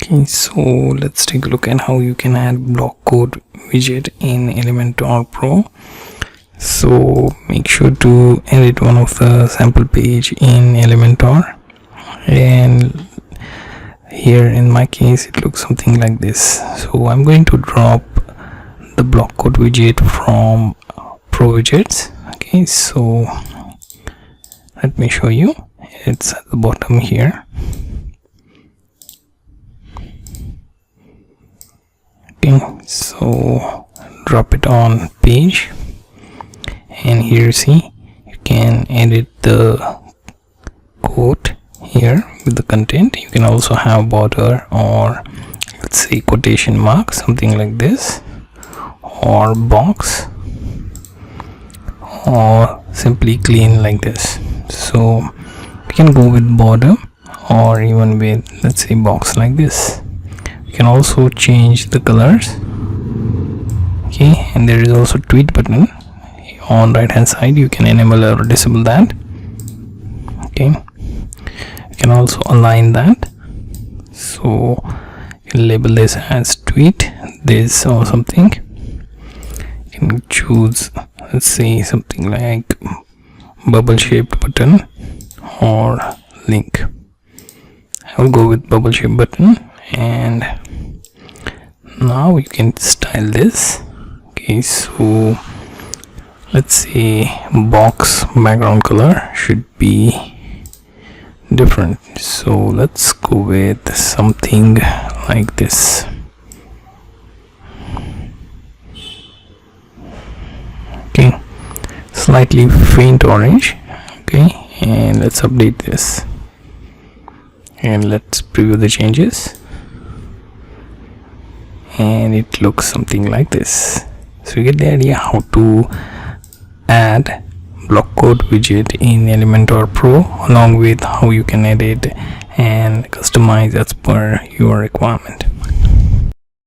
Okay, so let's take a look at how you can add Blockquote widget in Elementor Pro. So make sure to edit one of the sample page in Elementor, and here in my case it looks something like this. So I'm going to drop the Blockquote widget from Pro Widgets. Okay, so let me show you. It's at the bottom here. Okay, so drop it on page, and here you see you can edit the quote here with the content. You can also have border, or let's say quotation mark, something like this, or box, or simply clean like this. So you can go with border, or even with, let's say, box like this. You can also change the colors. Okay, and there is also tweet button on right hand side. You can enable or disable that. Okay, you can also align that. So you can label this as tweet this or something. You can choose, let's say, something like bubble shaped button or link. I will go with bubble shaped button, and now you can style this. Okay, so let's say box background color should be different, so let's go with something like this. Okay, slightly faint orange. Okay, and let's update this, and let's preview the changes, and it looks something like this. So you get the idea how to add Blockquote widget in Elementor Pro, along with how you can edit and customize as per your requirement.